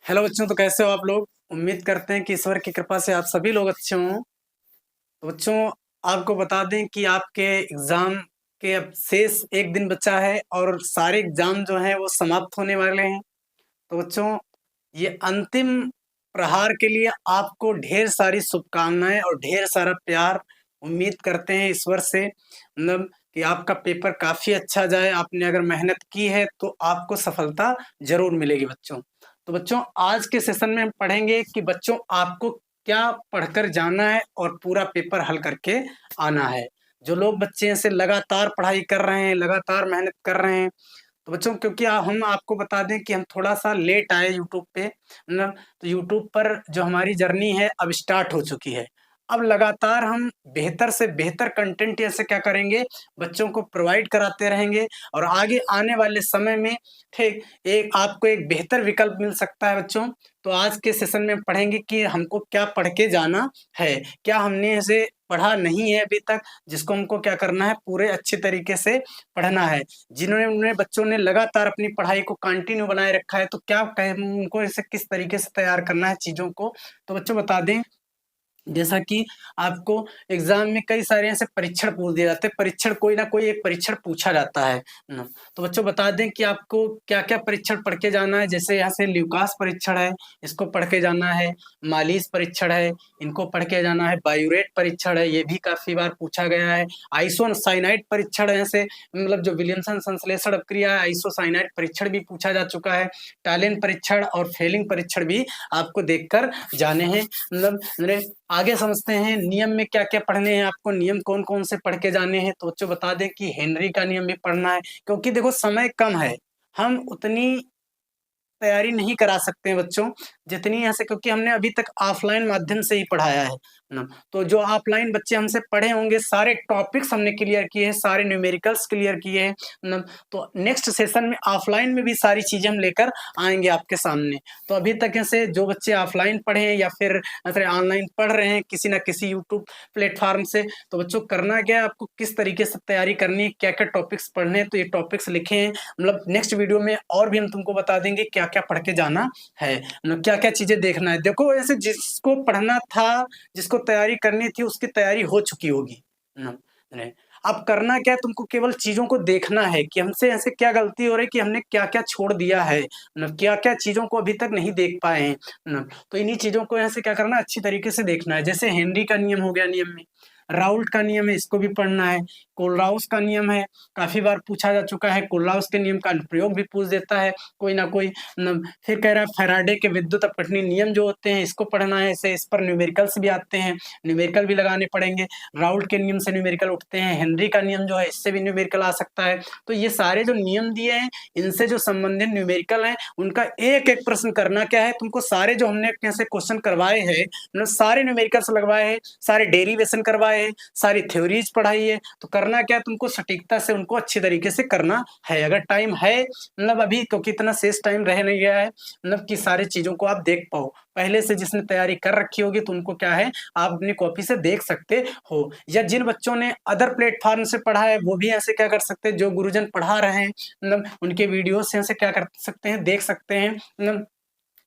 Hello बच्चों, तो कैसे हो आप लोग। उम्मीद करते हैं कि ईश्वर की कृपा से आप सभी लोग अच्छे हों। तो बच्चों, आपको बता दें कि आपके एग्जाम के अब शेष एक दिन बचा है और सारे एग्जाम जो हैं वो समाप्त होने वाले हैं। तो बच्चों, ये अंतिम प्रहार के लिए आपको ढेर सारी शुभकामनाएं और ढेर सारा प्यार। उम्मीद करते हैं ईश्वर से मतलब कि आपका पेपर काफी अच्छा जाए। आपने अगर मेहनत की है तो आपको सफलता जरूर मिलेगी बच्चों। तो बच्चों, आज के सेशन में हम पढ़ेंगे कि बच्चों आपको क्या पढ़कर जाना है और पूरा पेपर हल करके आना है। जो लोग बच्चे ऐसे लगातार पढ़ाई कर रहे हैं, लगातार मेहनत कर रहे हैं, तो बच्चों क्योंकि हम आपको बता दें कि हम थोड़ा सा लेट आए यूट्यूब पे मतलब, तो यूट्यूब पर जो हमारी जर्नी है अब स्टार्ट हो चुकी है। अब लगातार हम बेहतर से बेहतर कंटेंट ऐसे क्या करेंगे, बच्चों को प्रोवाइड कराते रहेंगे और आगे आने वाले समय में ठीक एक आपको एक बेहतर विकल्प मिल सकता है बच्चों। तो आज के सेशन में पढ़ेंगे कि हमको क्या पढ़ के जाना है, क्या हमने ऐसे पढ़ा नहीं है अभी तक, जिसको हमको क्या करना है, पूरे अच्छे तरीके से पढ़ना है। जिन्होंने बच्चों ने लगातार अपनी पढ़ाई को कंटिन्यू बनाए रखा है, तो क्या कहें उनको इसे किस तरीके से तैयार करना है चीजों को। तो बच्चों बता दें, जैसा कि आपको एग्जाम में कई सारे ऐसे परीक्षण पूछ दिए जाते हैं, परीक्षण कोई ना कोई एक परीक्षण पूछा जाता है ना। तो बच्चों बता दें कि आपको क्या क्या परीक्षण पढ़ के जाना है। जैसे यहाँ से ल्यूकास परीक्षण है, इसको पढ़ के जाना है। मालिस परीक्षण है, इनको पढ़ के जाना है। बायूरेट परीक्षण है, ये भी काफी बार पूछा गया है। आइसोसाइनाइड परीक्षण है, ऐसे मतलब जो विलियमसन संश्लेषण अपक्रिया है, आइसोसाइनाइड परीक्षण भी पूछा जा चुका है। टैलेंट परीक्षण और फेलिंग परीक्षण भी आपको देखकर जाने हैं। मतलब आगे समझते हैं नियम में क्या क्या पढ़ने हैं आपको, नियम कौन कौन से पढ़ के जाने हैं। तो बच्चों बता दें कि हेनरी का नियम भी पढ़ना है, क्योंकि देखो समय कम है, हम उतनी तैयारी नहीं करा सकते हैं बच्चों जितनी यहाँ से, क्योंकि हमने अभी तक ऑफलाइन माध्यम से ही पढ़ाया है ना। तो जो ऑफलाइन बच्चे हमसे पढ़े होंगे, सारे टॉपिक्स हमने क्लियर किए हैं, सारे न्यूमेरिकल्स क्लियर किए हैं ना। तो नेक्स्ट सेशन में ऑफलाइन में भी सारी चीजें हम लेकर आएंगे आपके सामने। तो अभी तक ऐसे जो बच्चे ऑफलाइन पढ़े हैं या फिर ऑनलाइन पढ़ रहे हैं किसी ना किसी यूट्यूब प्लेटफॉर्म से, तो बच्चों करना क्या है, आपको किस तरीके से तैयारी करनी है, क्या क्या टॉपिक्स पढ़ने हैं, तो ये टॉपिक्स लिखे हैं। मतलब नेक्स्ट वीडियो में और भी हम तुमको बता देंगे क्या क्या पढ़ के जाना है, मतलब क्या क्या चीजें देखना है। देखो ऐसे जिसको पढ़ना था, जिसको तैयारी करनी थी, उसकी तैयारी हो चुकी होगी न, नहीं। अब करना क्या है, तुमको केवल चीजों को देखना है कि हमसे ऐसे क्या गलती हो रही है, कि हमने क्या क्या छोड़ दिया है न, क्या क्या चीजों को अभी तक नहीं देख पाए हैं न। तो इन्हीं चीजों को ऐसे क्या करना है, अच्छी तरीके से देखना है। जैसे हेनरी का नियम हो गया, नियम में राउल्ट का नियम है, इसको भी पढ़ना है। कोलराउस का नियम है, काफी बार पूछा जा चुका है। कोलराउस के नियम का अनुप्रयोग भी पूछ देता है कोई ना कोई फिर कह रहा है फैराडे के विद्युत अपघटनीय नियम जो होते हैं, इसको पढ़ना है। इस पर न्यूमेरिकल्स भी आते हैं, न्यूमेरिकल भी लगाने पड़ेंगे। राउल्ट के नियम से न्यूमेरिकल उठते हैं, हेनरी का नियम जो है इससे भी न्यूमेरिकल आ सकता है। तो ये सारे जो नियम दिए हैं, इनसे जो संबंधित न्यूमेरिकल है, उनका एक एक प्रश्न करना क्या है तुमको। सारे जो हमने कैसे क्वेश्चन करवाए हैं, मतलब सारे न्यूमेरिकल्स लगवाए हैं, सारे डेरिवेशन करवाए हैं, सारी थ्योरीज पढ़ाई है। तो करना क्या है, तुमको सटीकता से उनको अच्छी तरीके से करना है। अगर टाइम है मतलब अभी, क्योंकि इतना शेष टाइम रह नहीं गया है मतलब कि सारी चीजों को आप देख पाओ। पहले से जिसने तैयारी कर रखी होगी तो उनको क्या है, आप अपनी कॉपी से देख सकते हो। या जिन बच्चों ने अदर प्लेटफॉर्म से पढ़ा है, वो भी ऐसे क्या कर सकते हैं, जो गुरुजन पढ़ा रहे हैं मतलब उनके वीडियो से ऐसे क्या कर सकते हैं, देख सकते हैं मतलब।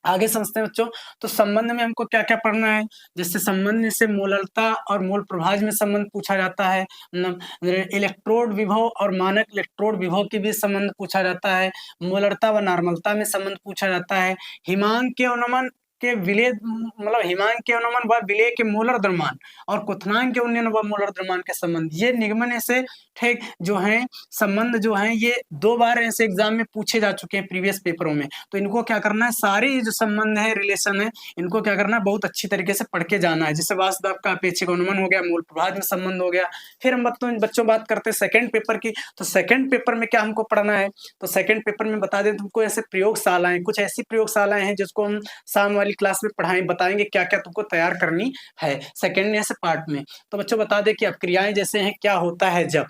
आगे समझते हैं बच्चों। तो संबंध में हमको क्या क्या पढ़ना है। जैसे संबंध से मोलरता और मोल प्रभाज में संबंध पूछा जाता है। इलेक्ट्रोड विभव और मानक इलेक्ट्रोड विभव के बीच संबंध पूछा जाता है। मोलरता व नॉर्मलता में संबंध पूछा जाता है। हिमांक के अनुमान के विलय मतलब हिमांक के अनुमान व विलय के मोलर द्रव्यमान और क्वथनांक के उन्नयन व मोलर द्रव्यमान के संबंध, ये निगमन ऐसे ठीक जो है संबंध जो है, ये 2 बार ऐसे एग्जाम में पूछे जा चुके हैं प्रीवियस पेपरों में। तो इनको क्या करना है, सारे जो संबंध है, रिलेशन है, इनको क्या करना है, बहुत अच्छी तरीके से पढ़ के जाना है। जैसे वासुदेव का अपेक्षिक अनुमान हो गया, मूल प्रभाज में संबंध हो गया। फिर हम बच्चों बात करते हैं सेकंड पेपर की। तो सेकंड पेपर में क्या हमको पढ़ना है, तो सेकंड पेपर में बता दें तुमको, ऐसे प्रयोगशालाएं, कुछ ऐसी प्रयोगशालाएं हैं जिसको हम शाम वाली क्लास में पढ़ाएं, बताएंगे क्या क्या तुमको तैयार करनी है सेकंड ऐसे पार्ट में। तो बच्चों बता दें कि अपक्रियाएं जैसे हैं, क्या होता है जब,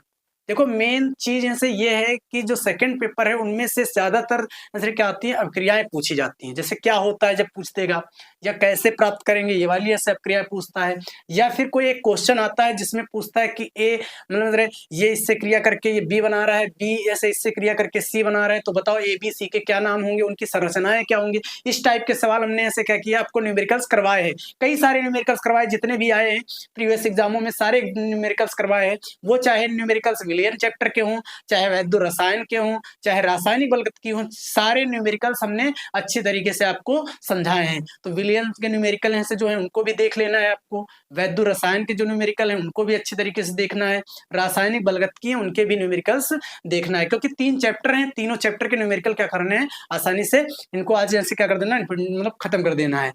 देखो मेन चीज़ ऐसे ये है कि जो सेकंड पेपर है उनमें से ज़्यादातर ऐसे क्या आती है अभिक्रियाएँ पूछी जाती हैं। जैसे क्या होता है जब पूछ देगा, या कैसे प्राप्त करेंगे ये वाली ऐसे अभिक्रियाएँ पूछता है, या फिर कोई एक क्वेश्चन आता है जिसमें पूछता है कि ए मतलब ये इससे क्रिया करके ये बी बना रहा है, बी ऐसे इससे क्रिया करके सी बना रहा है, तो बताओ ए, बी, सी के क्या नाम होंगे, उनकी संरचनाएँ क्या होंगी? इस टाइप के सवाल हमने ऐसे क्या किया आपको न्यूमेरिकल्स करवाए हैं। कई सारे न्यूमेरिकल्स करवाए जितने भी आए हैं प्रीवियस एग्ज़ामों में सारे न्यूमेरिकल्स करवाए हैं। वो चाहे न्यूमेरिकल्स विलियन चैप्टर के हों, चाहे वैद्य रसायन के हों, चाहे रासायनिक बलगतिकी हों, सारे न्यूमेरिकल्स हमने अच्छी तरीके से आपको समझाए हैं। तो विलियन के न्यूमेरिकल हैं से जो है उनको भी देख लेना है आपको, वैद्य रसायन के जो न्यूमेरिकल हैं उनको भी अच्छी तरीके से देखना है, रासायनिक बलगतिकी हैं उनके भी न्यूमेरिकल्स देखना है, क्योंकि 3 चैप्टर हैं, तीनों चैप्टर के न्यूमेरिकल क्या करने हैं आसानी से इनको आज ऐसे क्या कर देना है मतलब खत्म कर देना है।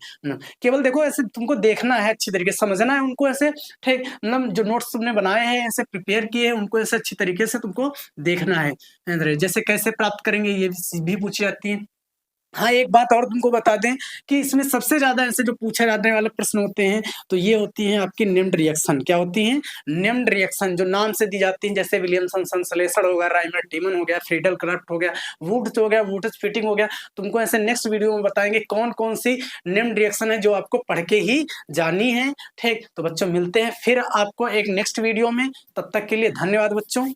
केवल देखो ऐसे तुमको देखना है अच्छी तरीके से समझना है उनको ऐसे ठीक मतलब जो नोट्स तुमने बनाए हैं ऐसे प्रिपेयर किए हैं उनको ऐसे अच्छी तरीके से तुमको देखना है। जैसे कैसे प्राप्त करेंगे ये भी पूछी जाती है। हाँ, एक बात और तुमको बता दें कि इसमें सबसे ज़्यादा ऐसे जो पूछे जाने वाले प्रश्न होते हैं, तो ये होती हैं आपकी नेम्ड रिएक्शन। क्या होती हैं? नेम्ड रिएक्शन जो नाम से दी जाती हैं, जैसे विलियमसन संश्लेषण हो गया, राइमर-टीमन हो गया, फ्रीडल-क्राफ्ट हो गया, वुड्स हो गया, वुड्स-फिटिंग हो गया। तुमको ऐसे नेक्स्ट वीडियो में बताएँगे कौन-कौन सी नेम्ड रिएक्शन है जो आपको पढ़ के ही जानी है, ठीक? तो बच्चों मिलते हैं फिर आपको एक नेक्स्ट वीडियो में, तब तक के लिए धन्यवाद बच्चों।